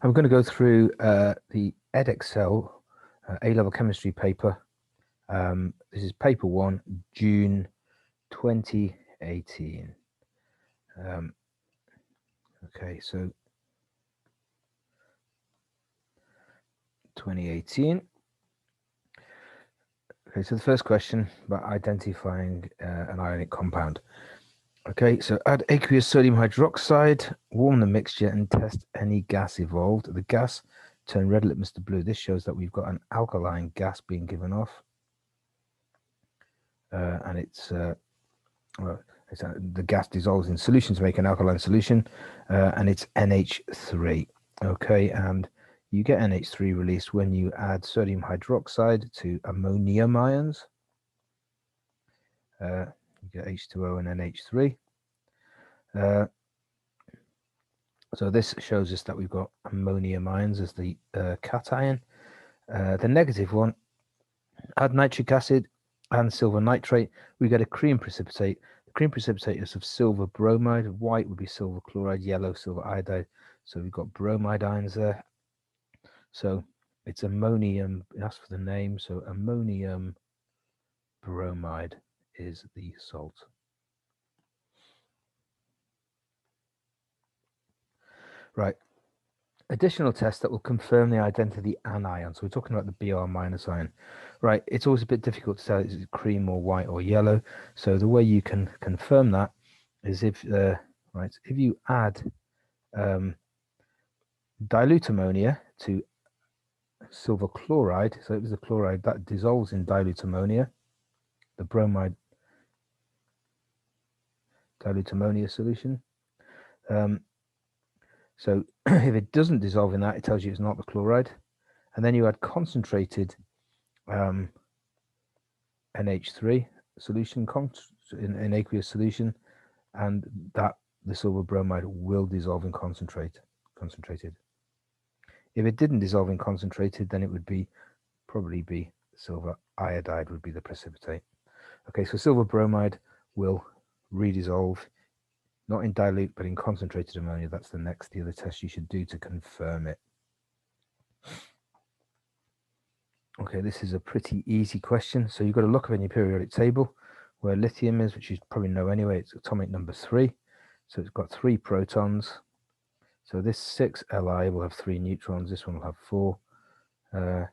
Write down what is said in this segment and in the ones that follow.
I'm going to go through the Edexcel A-level chemistry paper. This is paper 1, June 2018. Okay, so 2018. Okay, so the first question about identifying an ionic compound. Okay, so add aqueous sodium hydroxide, warm the mixture and test any gas evolved. The gas turn red litmus to blue. This shows that we've got an alkaline gas being given off. And the gas dissolves in solution to make an alkaline solution, and it's NH3. Okay, and you get NH3 released when you add sodium hydroxide to ammonium ions. You get H2O and NH3. So this shows us that we've got ammonium ions as the cation. The negative one, add nitric acid and silver nitrate, we get a cream precipitate. The cream precipitate is of silver bromide. White would be silver chloride, yellow silver iodide. So we've got bromide ions there. So it's ammonium. That's for the name. So ammonium bromide is the salt. Right. Additional tests that will confirm the identity of the anion. So we're talking about the Br minus ion. Right. It's always a bit difficult to tell is it cream or white or yellow. So the way you can confirm that is if you add dilute ammonia to silver chloride, so it was the chloride that dissolves in dilute ammonia, the bromide dilute ammonia solution. So if it doesn't dissolve in that, it tells you it's not the chloride. And then you add concentrated NH3 solution in aqueous solution, and that the silver bromide will dissolve in concentrated. If it didn't dissolve in concentrated, then it would probably be silver iodide would be the precipitate. Okay, so silver bromide will redissolve, not in dilute, but in concentrated ammonia. That's the other test you should do to confirm it. Okay, this is a pretty easy question. So you've got to look up in your periodic table where lithium is, which you probably know anyway. It's atomic number 3. So it's got 3 protons. So this 6 Li will have 3 neutrons. This one will have 4. And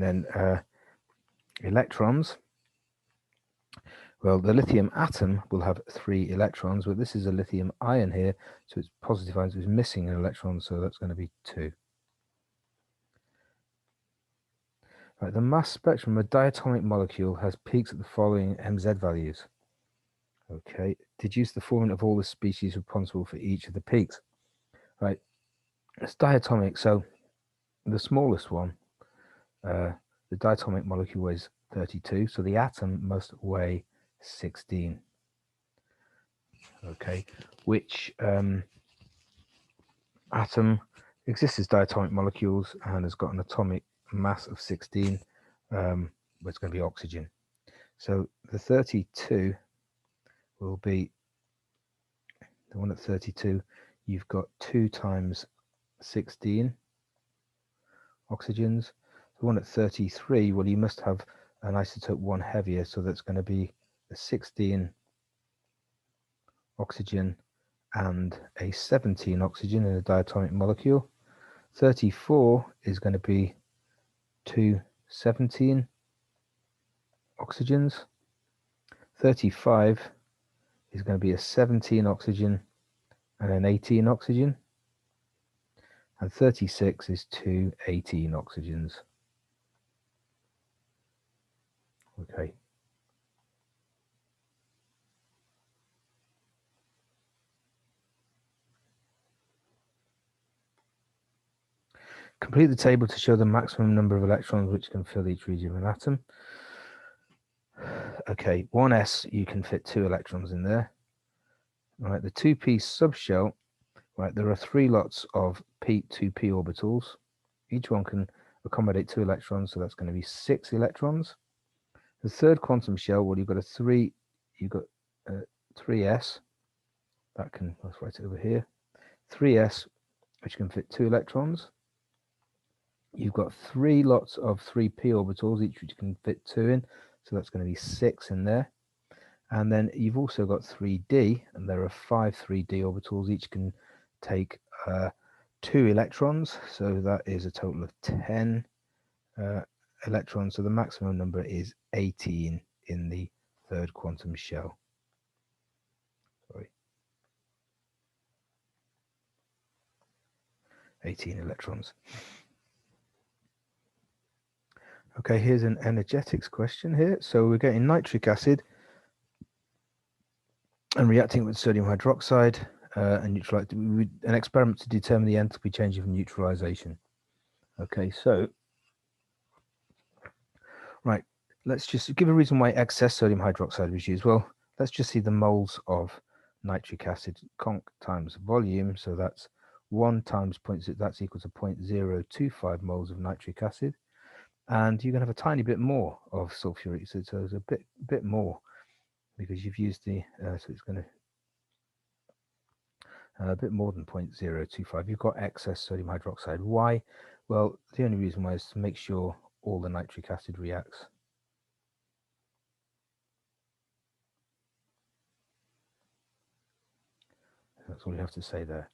then electrons. Well, the lithium atom will have 3 electrons, but this is a lithium ion here, so it's positive ion, so it's missing an electron, so that's going to be 2. Right, the mass spectrum of a diatomic molecule has peaks at the following MZ values. Okay, deduce the formula of all the species responsible for each of the peaks. Right, it's diatomic, so the smallest one, the diatomic molecule weighs 32, so the atom must weigh 16. Okay, which atom exists as diatomic molecules and has got an atomic mass of 16, but it's going to be oxygen. So the 32 will be the one at 32. You've got 2 times 16 oxygens. The one at 33, well, you must have an isotope 1 heavier, so that's going to be a 16 oxygen and a 17 oxygen in a diatomic molecule. 34 is going to be 2 17 oxygens. 35 is going to be a 17 oxygen and an 18 oxygen. And 36 is 2 18 oxygens. Okay. Complete the table to show the maximum number of electrons which can fill each region of an atom. Okay, 1s, you can fit 2 electrons in there. Right, the 2p subshell, right, there are 3 lots of p2p orbitals. Each one can accommodate 2 electrons, so that's going to be 6 electrons. The third quantum shell, well, you've got 3s. That can, let's write it over here. 3s which can fit 2 electrons. You've got 3 lots of 3p orbitals, each which can fit 2 in, so that's going to be 6 in there. And then you've also got 3d, and there are 5 3d orbitals, each can take 2 electrons, so that is a total of 10 electrons. So the maximum number is 18 in the third quantum shell. Sorry, 18 electrons. Okay, here's an energetics question here. So we're getting nitric acid and reacting with sodium hydroxide and neutralize an experiment to determine the enthalpy change of neutralization. Okay, so right, let's just give a reason why excess sodium hydroxide was used. Well, let's just see the moles of nitric acid, conc times volume. So that's 1 times that's equal to 0.025 moles of nitric acid. And you're going to have a tiny bit more of sulfuric acid, so it's a bit more because you've used the so it's going to a bit more than 0.025. You've got excess sodium hydroxide. Why? Well, the only reason why is to make sure all the nitric acid reacts. That's all you have to say there.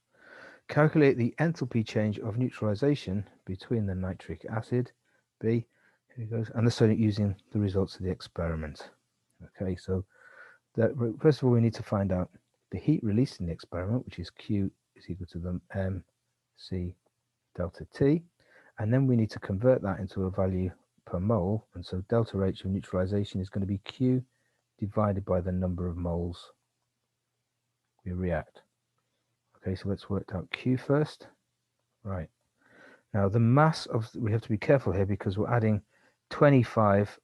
Calculate the enthalpy change of neutralization between the nitric acid, B, here it goes, and the sodium using the results of the experiment. Okay, so that, first of all, we need to find out the heat released in the experiment, which is Q is equal to the mc delta T, and then we need to convert that into a value per mole, and so delta H of neutralization is going to be Q divided by the number of moles we react. Okay, so let's work out Q first. Right. Now the mass of, we have to be careful here because we're adding 25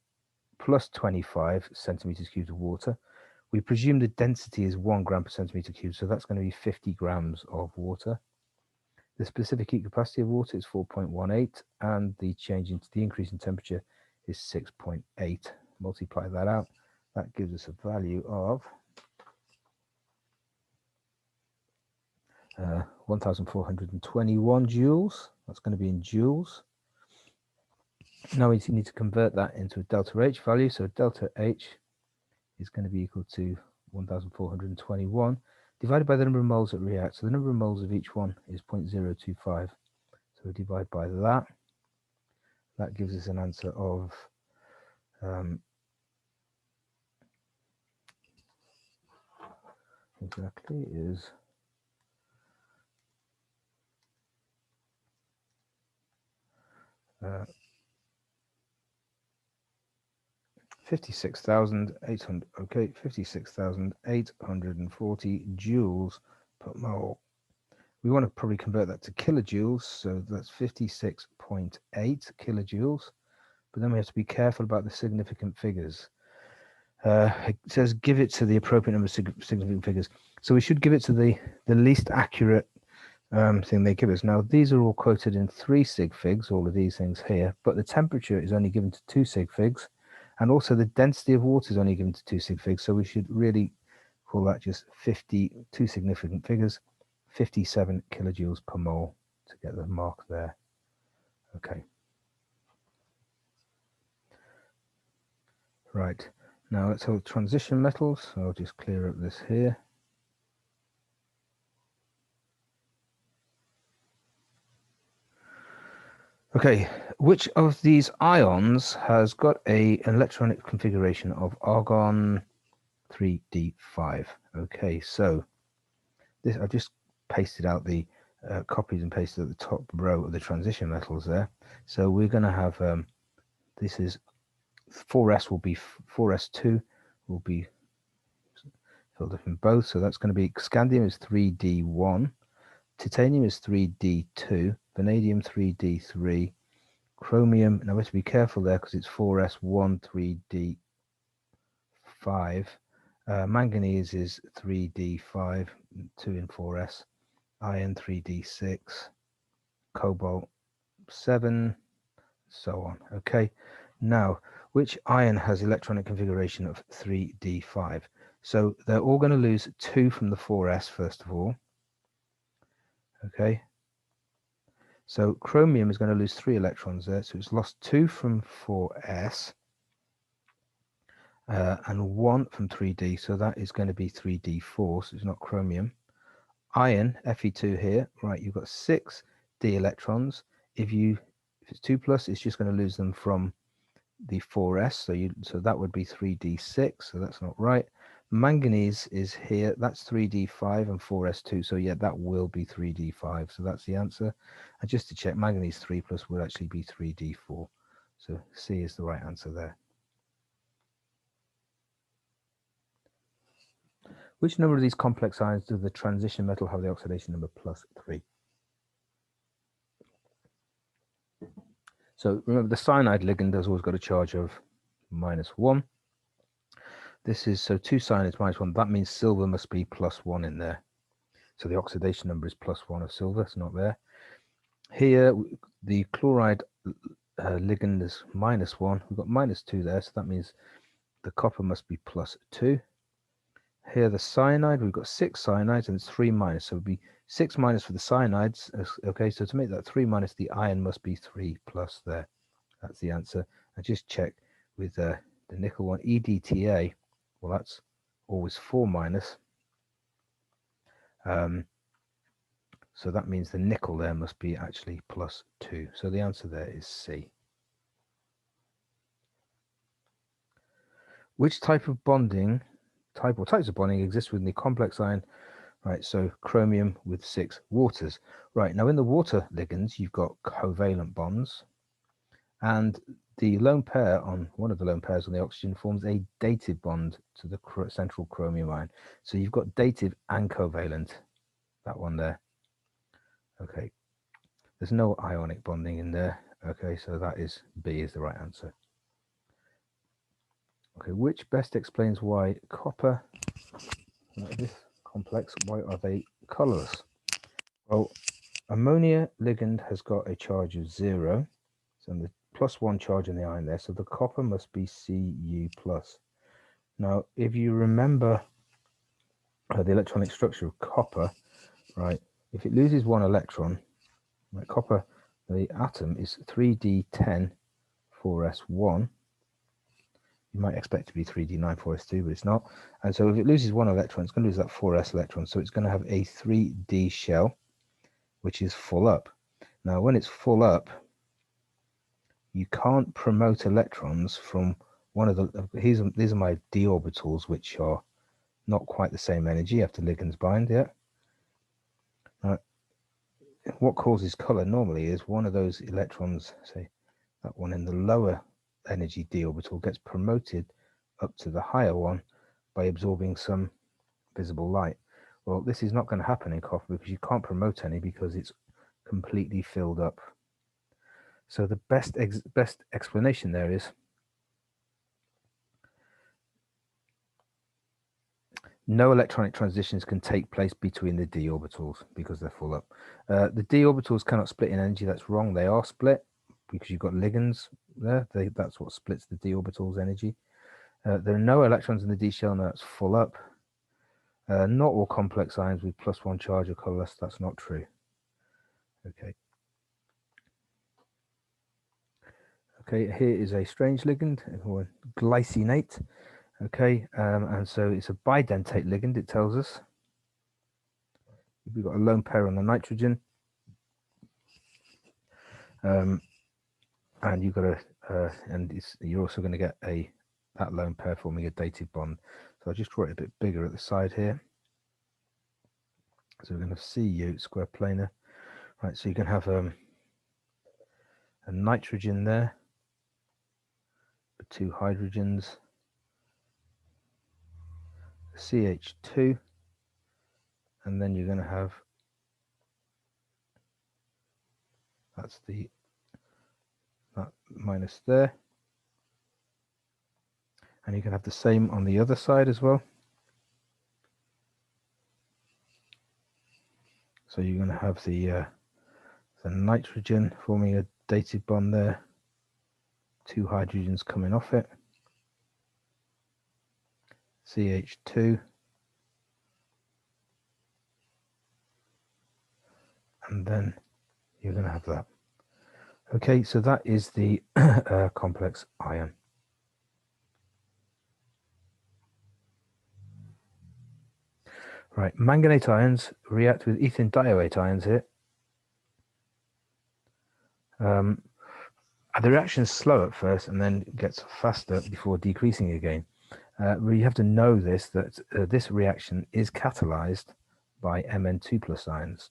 plus 25 centimeters cubed of water. We presume the density is 1 gram per centimeter cubed, so that's going to be 50 grams of water. The specific heat capacity of water is 4.18, and the increase in temperature is 6.8. Multiply that out. That gives us a value of 1,421 joules. That's going to be in joules. Now we need to convert that into a delta H value. So delta H is going to be equal to 1,421 divided by the number of moles that react. So the number of moles of each one is 0.025. So we divide by that. That gives us an answer of exactly is 56,800. Okay, 56,840 joules per mole. We want to probably convert that to kilojoules, so that's 56.8 kilojoules. But then we have to be careful about the significant figures. It says give it to the appropriate number of significant figures. So we should give it to the least accurate thing they give us. Now, these are all quoted in 3 sig figs, all of these things here, but the temperature is only given to 2 sig figs, and also the density of water is only given to 2 sig figs, so we should really call that just 52 significant figures, 57 kilojoules per mole to get the mark there. Okay. Right, now let's hold transition metals. So I'll just clear up this here. Okay, which of these ions has got an electronic configuration of argon 3d5? Okay, so this, I've just pasted out the copies and pasted at the top row of the transition metals there. So we're going to have, this is 4s will be 4s2 will be filled up in both. So that's going to be scandium is 3d1, titanium is 3d2, vanadium 3d3, chromium, now we have to be careful there because it's 4s1 3d5, manganese is 3d5, 2 in 4s, iron 3d6, cobalt 7, so on. Okay, now which ion has electronic configuration of 3d5? So they're all going to lose 2 from the 4s first of all. Okay, So chromium is going to lose 3 electrons there. So it's lost 2 from 4s and 1 from 3d. So that is going to be 3d4. So it's not chromium. Iron, Fe2 here. Right, you've got 6d electrons. If it's 2 plus, it's just going to lose them from the 4s. So that would be 3d6. So that's not right. Manganese is here. That's 3d5 and 4s2. So yeah, that will be 3d5. So that's the answer. And just to check, manganese 3 plus would actually be 3d4. So C is the right answer there. Which number of these complex ions does the transition metal have the oxidation number +3? So remember, the cyanide ligand has always got a charge of -1. This is, so 2 cyanides -1. That means silver must be +1 in there. So the oxidation number is +1 of silver. It's not there. Here, the chloride ligand is -1. We've got -2 there. So that means the copper must be +2. Here, the cyanide, we've got 6 cyanides and it's 3 minus. So it would be 6 minus for the cyanides. Okay, so to make that 3 minus, the iron must be 3 plus there. That's the answer. And just check with the nickel one, EDTA. Well, that's always 4 minus. So that means the nickel there must be actually +2. So the answer there is C. Which type of bonding, types of bonding exist within the complex ion? Right, so chromium with 6 waters. Right, now in the water ligands, you've got covalent bonds. And the lone pair on one of the lone pairs on the oxygen forms a dative bond to the central chromium ion. So you've got dative and covalent, that one there. Okay, there's no ionic bonding in there. Okay, so that is B is the right answer. Okay, which best explains why copper, this complex, why are they colorless? Well, ammonia ligand has got a charge of 0, so the +1 charge in the ion there, so the copper must be Cu+. Now, if you remember the electronic structure of copper, right, if it loses 1 electron, right, copper, the atom is 3d10 4s1. You might expect it to be 3d9 4s2, but it's not. And so if it loses 1 electron, it's going to lose that 4s electron. So it's going to have a 3d shell, which is full up. Now, when it's full up, you can't promote electrons from one of the, these are my d orbitals, which are not quite the same energy after ligands bind yet. What causes color normally is one of those electrons, say that one in the lower energy d orbital, gets promoted up to the higher one by absorbing some visible light. Well, this is not going to happen in copper because you can't promote any because it's completely filled up. So the best explanation there is no electronic transitions can take place between the d orbitals because they're full up. The d orbitals cannot split in energy. That's wrong. They are split because you've got ligands there. That's what splits the d orbital's energy. There are no electrons in the d shell, and that's full up. Not all complex ions with +1 charge are colorless. That's not true. Okay. Okay, here is a strange ligand, or glycinate. Okay, and so it's a bidentate ligand, it tells us. We've got a lone pair on the nitrogen. And you've got you're also going to get that lone pair forming a dative bond. So I'll just draw it a bit bigger at the side here. So we're going to have Cu square planar. Right, so you can have a nitrogen there, with 2 hydrogens, CH2, and then you're going to have, that's that minus there, and you can have the same on the other side as well. So you're going to have the nitrogen forming a dative bond there, 2 hydrogens coming off it, CH2, and then you're going to have that. Okay, so that is the complex ion. Right, manganate ions react with ethane dioate ions here. The reaction is slow at first and then gets faster before decreasing again. We have to know this, that this reaction is catalyzed by Mn2 plus ions.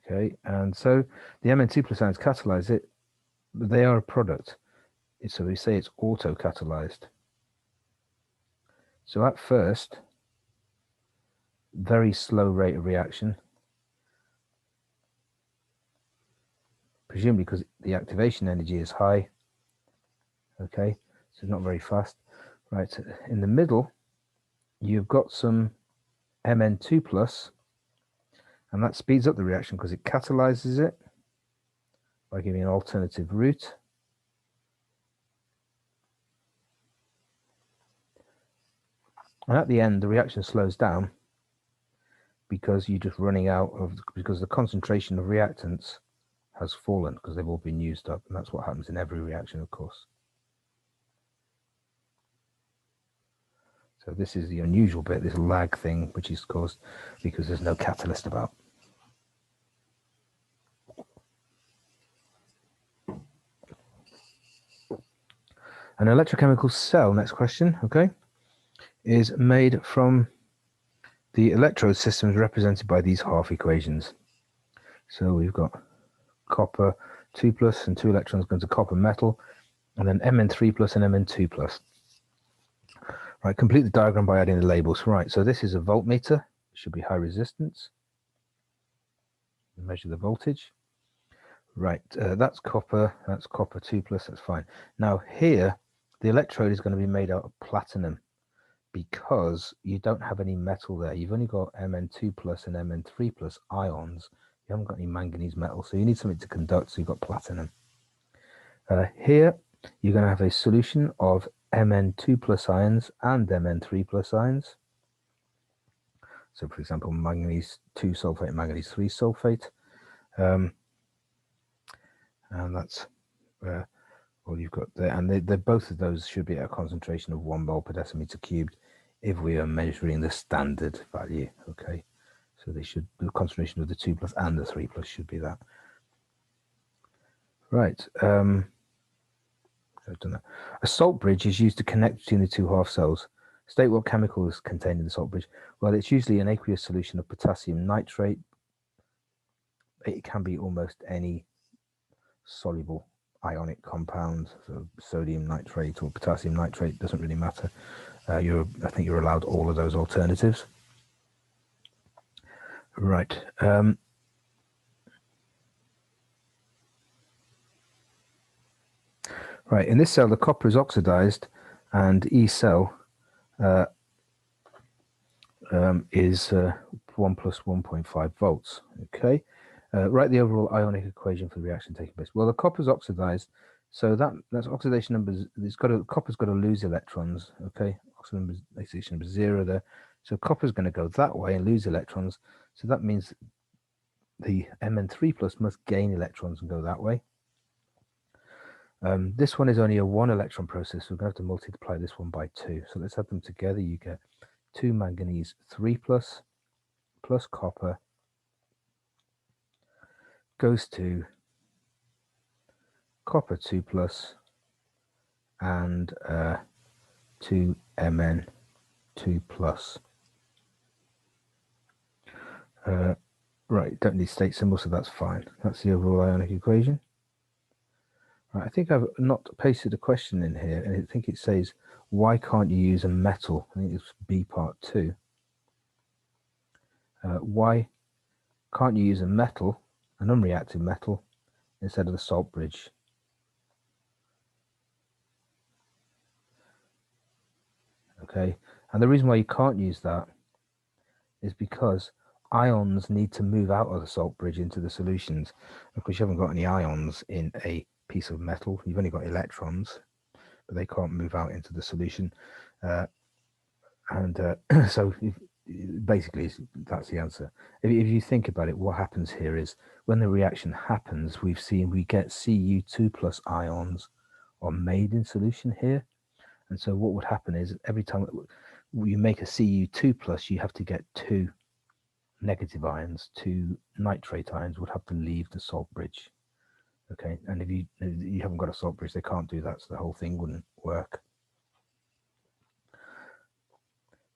Okay, and so the Mn2 plus ions catalyze it, but they are a product. So we say it's auto-catalyzed. So at first, very slow rate of reaction, presumably because the activation energy is high. Okay, so it's not very fast. Right, in the middle, you've got some Mn2 plus, and that speeds up the reaction because it catalyzes it by giving an alternative route. And at the end, the reaction slows down because you're just running out of, because the concentration of reactants has fallen because they've all been used up. And that's what happens in every reaction, of course. So this is the unusual bit, this lag thing, which is caused because there's no catalyst about. An electrochemical cell, next question, okay, is made from the electrode systems represented by these half equations. So we've got copper 2 plus and 2 electrons going to copper metal, and then Mn3 plus and Mn2 plus. Right, complete the diagram by adding the labels. Right, so this is a voltmeter. It should be high resistance. Measure the voltage. Right, that's copper 2 plus, that's fine. Now here, the electrode is going to be made out of platinum because you don't have any metal there. You've only got Mn2 plus and Mn3 plus ions. You haven't got any manganese metal, so you need something to conduct, so you've got platinum. Here, you're going to have a solution of Mn2 plus ions and Mn3 plus ions. So, for example, manganese 2 sulfate, manganese 3 sulfate. And that's all you've got there. And they're both of those should be at a concentration of 1 mole per decimeter cubed if we are measuring the standard value. Okay, so they should, the concentration of the 2 plus and the 3 plus should be that. Right. I've done that. A salt bridge is used to connect between the two half cells. State what chemical is contained in the salt bridge. Well, it's usually an aqueous solution of potassium nitrate. It can be almost any soluble ionic compound, so sodium nitrate or potassium nitrate, doesn't really matter. I think you're allowed all of those alternatives. Right. Right, in this cell, the copper is oxidized, and E cell is 1 plus 1.5 volts. Okay, write the overall ionic equation for the reaction taking place. Well, the copper is oxidized, so that's oxidation numbers. Copper's got to lose electrons. Okay, oxidation number 0 there. So copper's going to go that way and lose electrons. So that means the Mn3 plus must gain electrons and go that way. This one is only a 1 electron process, so we're going to have to multiply this one by 2. So let's add them together. You get 2 manganese 3 plus copper goes to copper 2 plus and 2 Mn 2 plus. Right, don't need state symbols, so that's fine. That's the overall ionic equation. Right, I think I've not pasted a question in here, and I think it says, why can't you use a metal? I think it's B part 2. Why can't you use a metal, an unreactive metal, instead of the salt bridge? Okay, and the reason why you can't use that is because ions need to move out of the salt bridge into the solutions. Of course, you haven't got any ions in a piece of metal. You've only got electrons, but they can't move out into the solution. So basically, that's the answer. If you think about it, what happens here is when the reaction happens, we get Cu2 plus ions are made in solution here. And so what would happen is every time you make a Cu2 plus, you have to get 2 negative ions, 2 nitrate ions would have to leave the salt bridge. Okay, and if you haven't got a salt bridge, they can't do that, so the whole thing wouldn't work.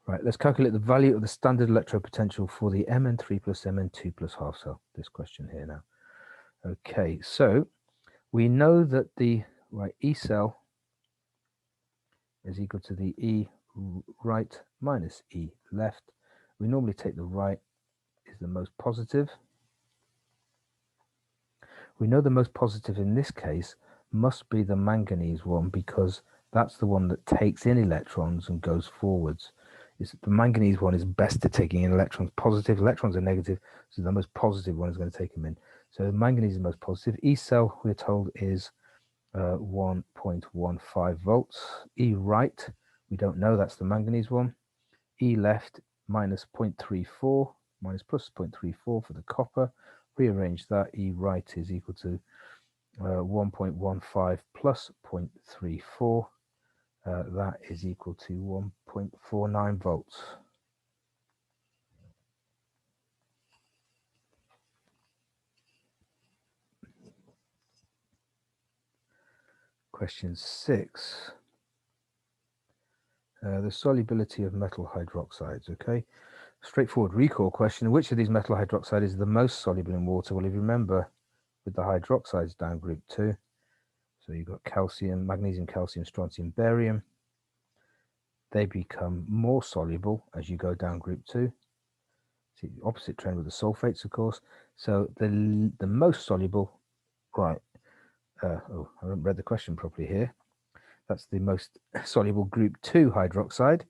Right, let's calculate the value of the standard electrode potential for the Mn3 plus Mn2 plus half cell. This question here now. Okay, so we know that the E cell is equal to the E right minus E left. We normally take the right is the most positive. We know the most positive in this case must be the manganese one, because that's the one that takes in electrons and goes forwards. The manganese one is best at taking in electrons. Positive electrons are negative, so the most positive one is going to take them in. So manganese is the most positive. E cell, we're told, is 1.15 volts. E right, we don't know, that's the manganese one. E left, minus 0.34, minus plus 0.34 for the copper. Rearrange that. E right is equal to 1.15 plus 0.34. That is equal to 1.49 volts. Question 6. The solubility of metal hydroxides. Okay, straightforward recall question. Which of these metal hydroxides is the most soluble in water? Well, if you remember, with the hydroxides down group 2, so you've got calcium, magnesium, calcium, strontium, barium. They become more soluble as you go down group 2. See the opposite trend with the sulfates, of course. So the most soluble, right? Oh, I haven't read the question properly here. That's the most soluble group 2 hydroxide.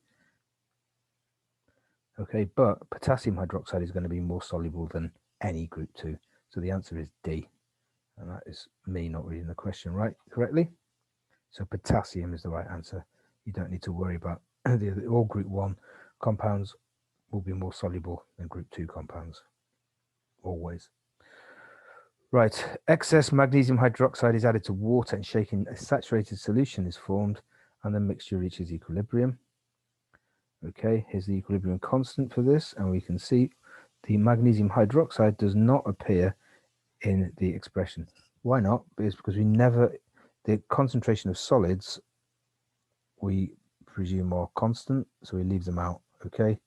Okay, but potassium hydroxide is going to be more soluble than any group 2. So the answer is D. And that is me not reading the question correctly. So potassium is the right answer. You don't need to worry about all group 1 compounds will be more soluble than group 2 compounds. Always. Right, excess magnesium hydroxide is added to water and shaken. A saturated solution is formed and the mixture reaches equilibrium. Okay, here's the equilibrium constant for this, and we can see the magnesium hydroxide does not appear in the expression. Why not? It's because the concentration of solids we presume are constant, so we leave them out. Okay,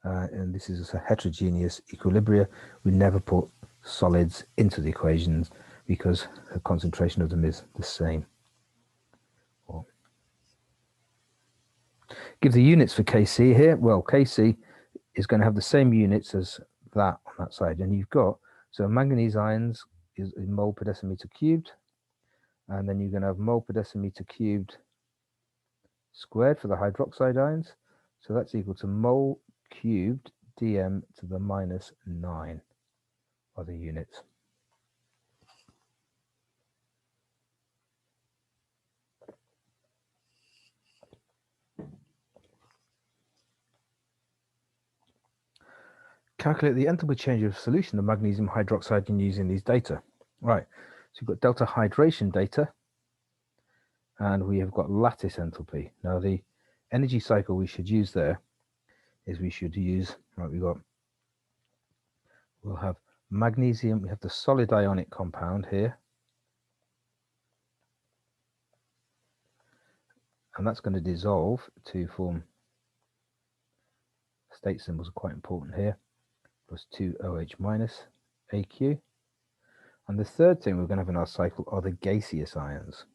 and this is a heterogeneous equilibria. We never put solids into the equations because the concentration of them is the same. Well, give the units for Kc here. Well, Kc is going to have the same units as that on that side, and you've got, so manganese ions is in mole per decimeter cubed, and then you're going to have mole per decimeter cubed squared for the hydroxide ions, so that's equal to mole cubed dm to the minus 9 are the units. Calculate the enthalpy change of solution of magnesium hydroxide using these data. Right, so you've got delta hydration data, and we have got lattice enthalpy. Now the energy cycle we should use there is we'll have magnesium, we have the solid ionic compound here, and that's going to dissolve to form, state symbols are quite important here, plus 2OH minus AQ. And the third thing we're going to have in our cycle are the gaseous ions.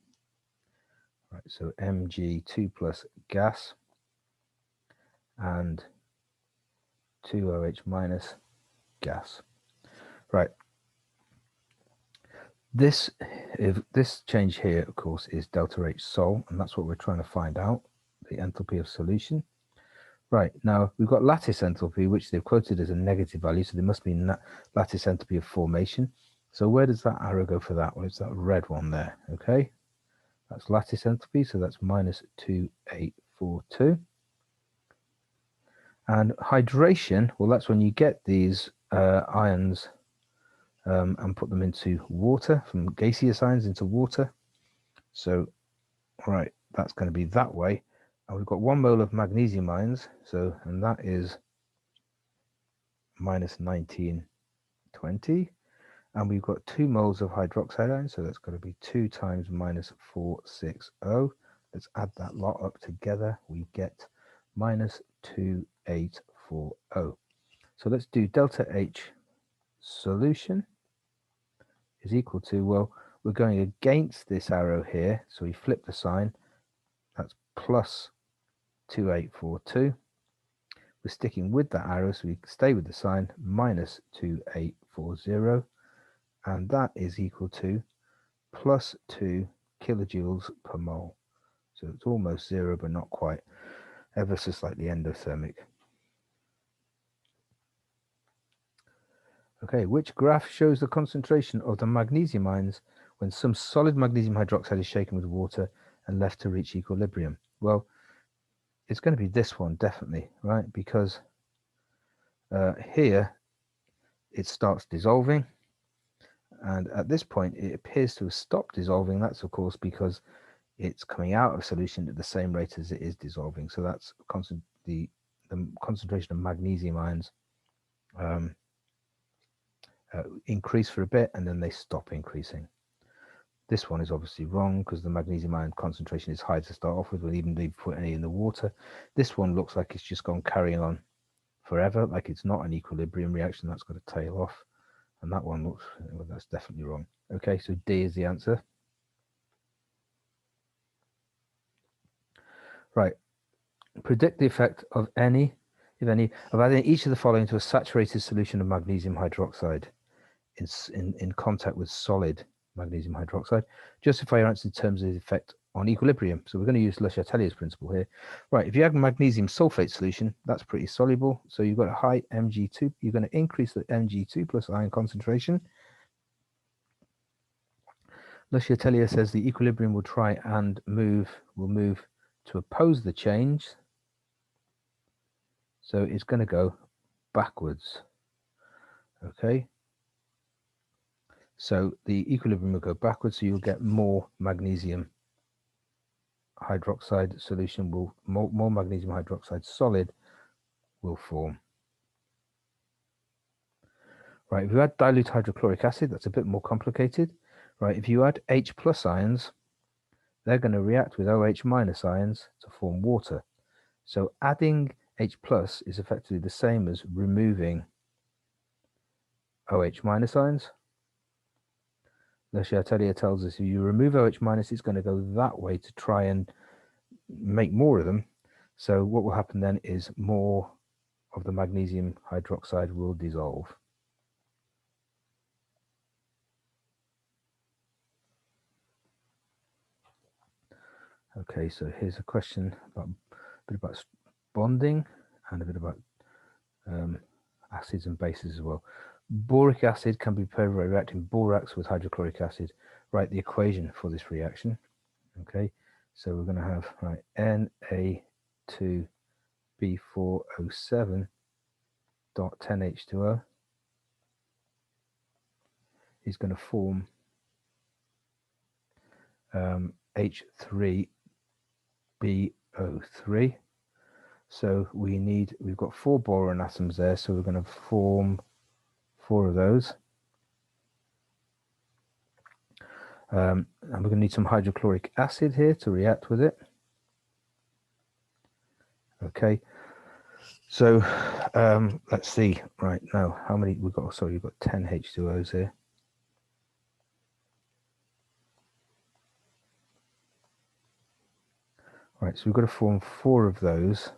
Right, so Mg2 plus gas and 2OH minus gas. Right. This change here, of course, is delta H sol, and that's what we're trying to find out, the enthalpy of solution. Right, now we've got lattice enthalpy, which they've quoted as a negative value, so there must be lattice enthalpy of formation. So where does that arrow go for that? Well, it's that red one there, okay? That's lattice enthalpy, so that's minus 2842. And hydration, well, that's when you get these ions and put them into water, from gaseous ions into water. So, right, that's going to be that way. And we've got 1 mole of magnesium ions, so, and that is minus 1920. And we've got 2 moles of hydroxide ions, so that's got to be 2 times minus 460. Let's add that lot up together. We get minus 2840. So let's do delta H solution is equal to, well, we're going against this arrow here, so we flip the sign. That's plus 2842. We're sticking with that arrow, so we stay with the sign, minus 2840. And that is equal to plus 2 kilojoules per mole. So it's almost 0, but not quite, ever so slightly endothermic. Okay, which graph shows the concentration of the magnesium ions when some solid magnesium hydroxide is shaken with water and left to reach equilibrium? Well, it's going to be this one, definitely, right? Because here it starts dissolving, and at this point it appears to have stopped dissolving. That's of course because it's coming out of solution at the same rate as it is dissolving. So that's the concentration of magnesium ions increase for a bit and then they stop increasing. This one is obviously wrong because the magnesium ion concentration is high to start off with, even if you put any in the water. This one looks like it's just gone carrying on forever, like it's not an equilibrium reaction. That's got to tail off. And that one looks, well, that's definitely wrong. Okay, so D is the answer. Right. Predict the effect of any, if any, of adding each of the following to a saturated solution of magnesium hydroxide in contact with solid magnesium hydroxide. Justify your answer in terms of the effect on equilibrium. So we're going to use Le Chatelier's principle here. Right, if you add magnesium sulfate solution, that's pretty soluble. So you've got a high Mg2. You're going to increase the Mg2 plus ion concentration. Le Chatelier says the equilibrium will try and will move to oppose the change. So it's going to go backwards. Okay. So the equilibrium will go backwards, so you'll get more magnesium hydroxide solution more magnesium hydroxide solid will form. Right, if you add dilute hydrochloric acid, that's a bit more complicated. Right, if you add H plus ions, they're going to react with OH minus ions to form water. So adding H plus is effectively the same as removing OH minus ions. Le Chatelier tells us if you remove OH minus, it's going to go that way to try and make more of them. So what will happen then is more of the magnesium hydroxide will dissolve. Okay, so here's a question about a bit about bonding and a bit about acids and bases as well. Boric acid can be prepared by reacting borax with hydrochloric acid. Write the equation for this reaction. Okay, so we're going to have Na2B4O7.10H2O is going to form H3BO3. So we've got 4 boron atoms there, so we're going to form 4 of those. And we're going to need some hydrochloric acid here to react with it. Okay, so let's see. Right now, how many we've got? Sorry, we've got 10 H2Os here. Right, so we've got to form 4 of those.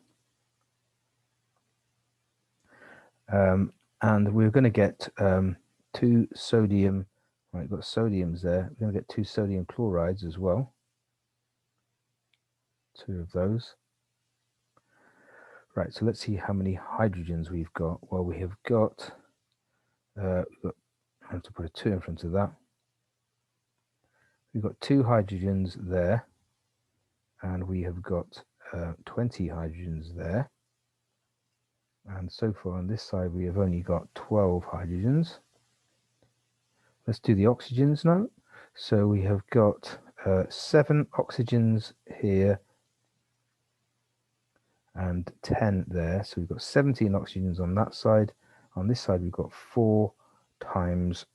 And we're going to get 2 sodium. Right, we've got sodiums there. We're going to get 2 sodium chlorides as well. 2 of those. Right, so let's see how many hydrogens we've got. Well, we have got, I have to put a 2 in front of that. We've got 2 hydrogens there, and we have got 20 hydrogens there. And so far on this side, we have only got 12 hydrogens. Let's do the oxygens now. So we have got 7 oxygens here and 10 there. So we've got 17 oxygens on that side. On this side, we've got 4 times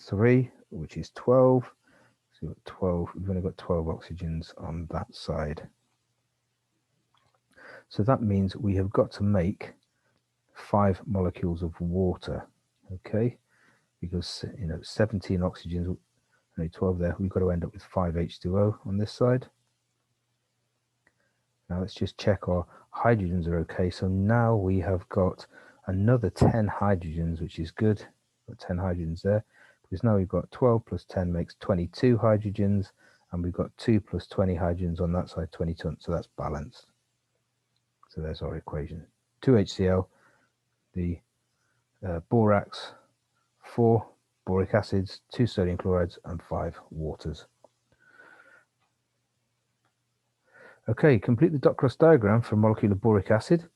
3, which is 12. So we've got 12. We've only got 12 oxygens on that side. So that means we have got to make 5 molecules of water. Okay, because 17 oxygens, only 12 there. We've got to end up with 5 H2O on this side. Now let's just check our hydrogens are okay. So now we have got another 10 hydrogens, which is good. Got 10 hydrogens there, because now we've got 12 plus 10 makes 22 hydrogens, and we've got 2 plus 20 hydrogens on that side, 22. So that's balanced. So there's our equation. 2 HCl, the borax, 4 boric acids, 2 sodium chlorides, and 5 waters. Okay, complete the dot cross diagram for molecular boric acid.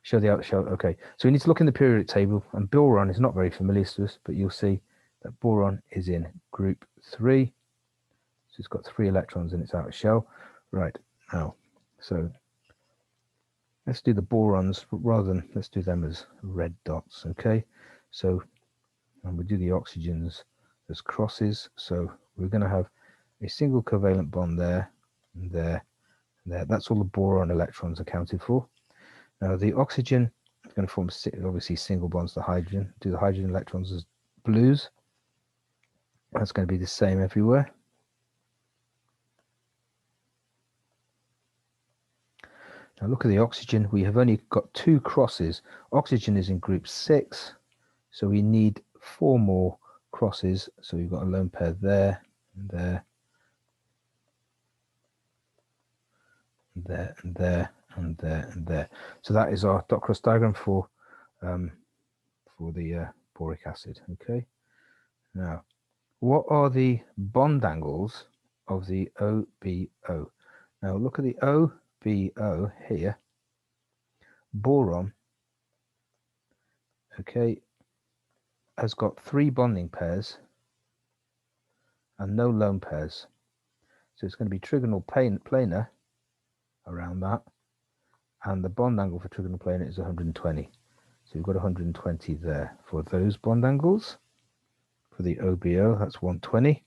Show the outshell. Okay, so we need to look in the periodic table, and boron is not very familiar to us, but you'll see that boron is in group 3. So it's got 3 electrons in its outer shell. Right, now, so let's do the borons rather than, let's do them as red dots, okay? So, and we do the oxygens as crosses. So we're going to have a single covalent bond there, and there, and there. That's all the boron electrons accounted for. Now the oxygen is going to form obviously single bonds to hydrogen. Do the hydrogen electrons as blues. That's going to be the same everywhere. Now look at the oxygen. We have only got 2 crosses. Oxygen is in group 6, so we need 4 more crosses. So we've got a lone pair there, and there, and there, and there, and there, and there. So that is our dot cross diagram for the boric acid. Okay. Now, what are the bond angles of the OBO? Now look at the OBO here. Boron, okay, has got 3 bonding pairs and no lone pairs. So it's going to be trigonal planar around that, and the bond angle for trigonal planar is 120. So we've got 120 there for those bond angles. For the OBO, that's 120.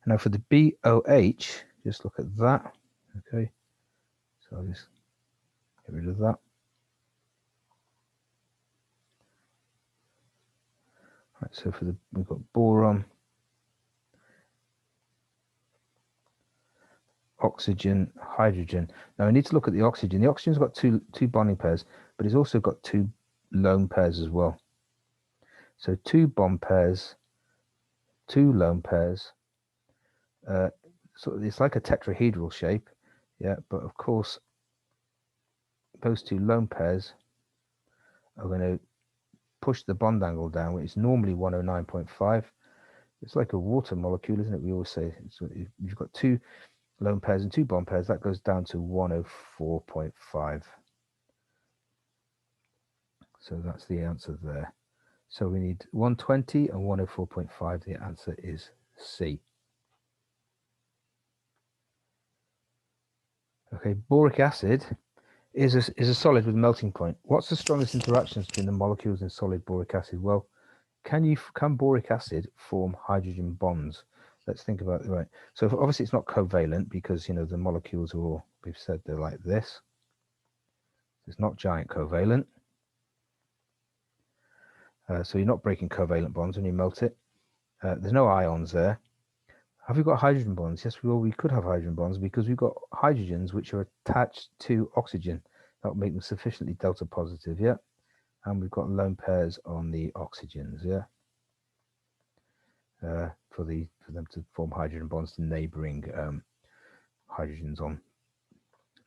And now for the BOH, just look at that. Okay, so I'll just get rid of that. Right, so for we've got boron, oxygen, hydrogen. Now I need to look at the oxygen. The oxygen's got two bonding pairs, but it's also got 2 lone pairs as well. So 2 bond pairs, 2 lone pairs. So it's like a tetrahedral shape, yeah. But of course, those 2 lone pairs are going to push the bond angle down, which is normally 109.5. It's like a water molecule, isn't it? We always say so. If you've got 2 lone pairs and 2 bond pairs, that goes down to 104.5. So that's the answer there. So we need 120 and 104.5. The answer is C. Okay, boric acid is a solid with melting point. What's the strongest interactions between the molecules in solid boric acid? Well, can boric acid form hydrogen bonds? Let's think about it. Right. So obviously it's not covalent because the molecules are all, we've said they're like this. It's not giant covalent. So you're not breaking covalent bonds when you melt it. There's no ions there. Have we got hydrogen bonds? Yes, we could have hydrogen bonds because we've got hydrogens which are attached to oxygen. That will make them sufficiently delta positive, yeah. And we've got lone pairs on the oxygens, yeah. For them to form hydrogen bonds to neighboring hydrogens on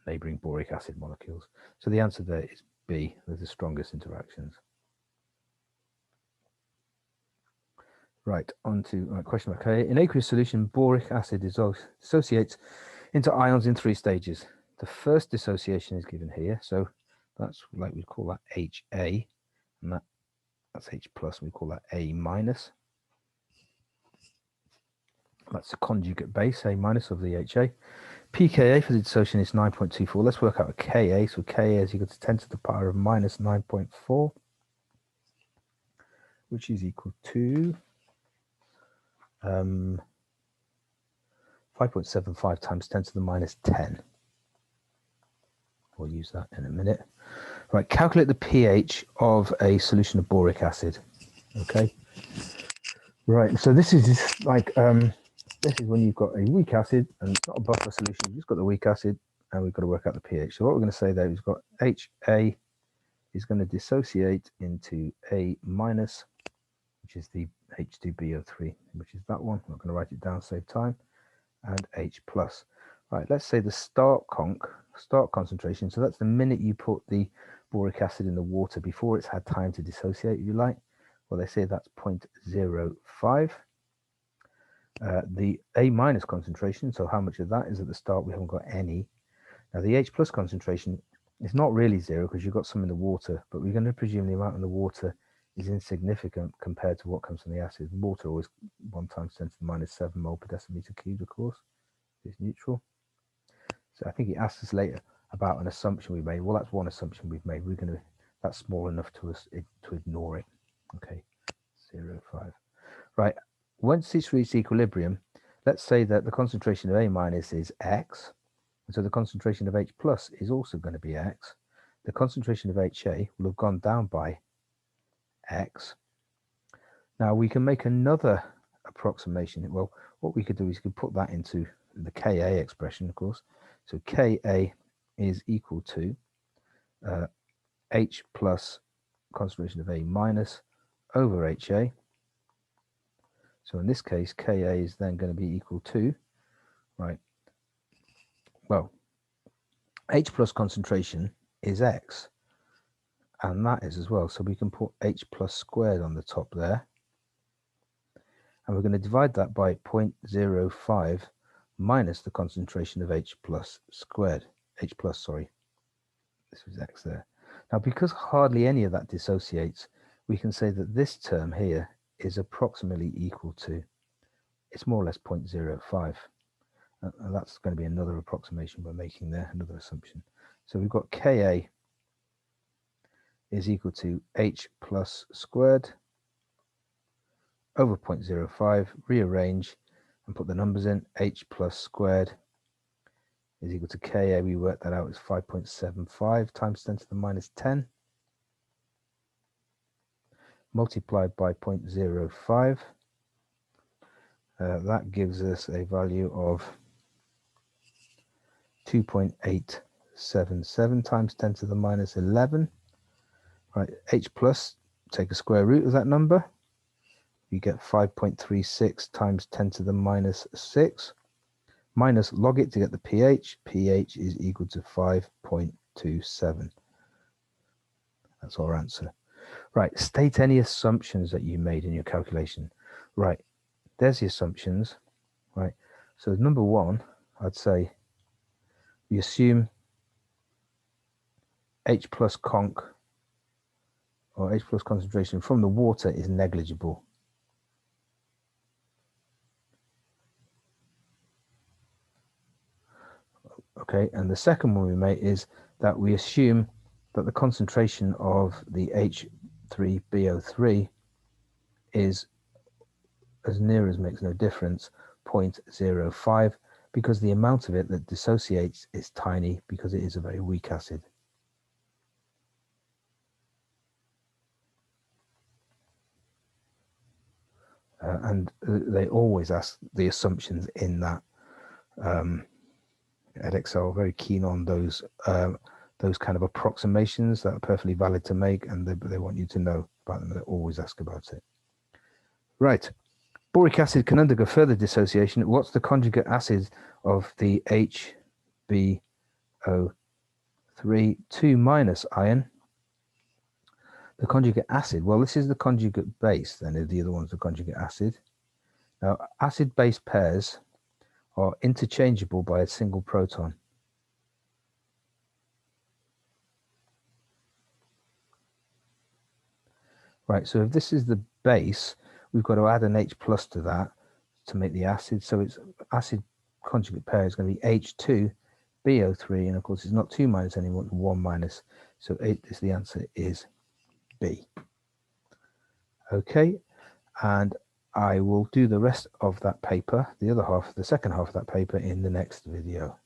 neighboring boric acid molecules. So the answer there is B, with the strongest interactions. Right, on to question mark A. In aqueous solution, boric acid dissociates into ions in 3 stages. The first dissociation is given here. So That's like we call that HA, and that's H plus. We call that A minus. That's the conjugate base, A minus of the HA. pKa for the dissociation is 9.24. Let's work out a Ka. So Ka is equal to 10 to the power of minus 9.4, which is equal to 5.75 times 10 to the minus 10. We'll use that in a minute. Right, calculate the pH of a solution of boric acid. Okay. Right, so this is just like this is when you've got a weak acid and it's not a buffer solution. You've just got the weak acid, and we've got to work out the pH. So what we're going to say there is we've got HA is going to dissociate into A minus, which is the H2BO3, which is that one. I'm not going to write it down, save time, and H plus. Right, let's say the start concentration. So that's the minute you put the boric acid in the water before it's had time to dissociate, if you like. Well, they say that's 0.05. The A minus concentration, so how much of that is at the start? We haven't got any. Now the H plus concentration is not really zero because you've got some in the water, but we're going to presume the amount in the water is insignificant compared to what comes from the acid. Water always 1 times 10 to the minus 7 mole per decimeter cubed, of course. It's neutral. So I think he asked us later about an assumption we made. Well, that's one assumption we've made. We're going to, that's small enough to ignore it. Okay, 0.5. Right, once it's reached equilibrium, let's say that the concentration of A minus is X, and so the concentration of H plus is also going to be X. The concentration of HA will have gone down by X. Now we can make another approximation. Well, what we could do is we could put that into the Ka expression, of course. So Ka is equal to H plus concentration of A minus over HA. So in this case, Ka is then going to be equal to, right, well, H plus concentration is X, and that is as well. So we can put H plus squared on the top there. And we're going to divide that by 0.05 minus the concentration of H plus squared. H plus, sorry. This was X there. Now, because hardly any of that dissociates, we can say that this term here is approximately equal to, it's more or less 0.05. And that's going to be another approximation we're making there, another assumption. So we've got Ka is equal to H plus squared over 0.05, rearrange and put the numbers in. H plus squared is equal to Ka, we work that out as 5.75 times 10 to the minus 10, multiplied by 0.05. That gives us a value of 2.877 times 10 to the minus 11. Right, H plus, take a square root of that number. You get 5.36 times 10 to the minus 6. Minus log it to get the pH. pH is equal to 5.27. That's our answer. Right, state any assumptions that you made in your calculation. Right, there's the assumptions. Right, so number one, I'd say we assume H plus conc or H plus concentration from the water is negligible. Okay, and the second one we make is that we assume that the concentration of the H3BO3 is, as near as makes no difference, 0.05, because the amount of it that dissociates is tiny because it is a very weak acid. And they always ask the assumptions in that. Edexcel are very keen on those kind of approximations that are perfectly valid to make, and they want you to know about them. They always ask about it. Right, boric acid can undergo further dissociation. What's the conjugate acid of the HbO3 2 minus ion? The conjugate acid, well, this is the conjugate base, then the other one's the conjugate acid. Now, acid-base pairs are interchangeable by a single proton. Right, so if this is the base, we've got to add an H plus to that to make the acid. So its acid conjugate pair is going to be H2BO3, and of course it's not 2 minus anymore, it's 1 minus. So the answer is B. Okay, and I will do the rest of that paper, the other half, the second half of that paper, in the next video.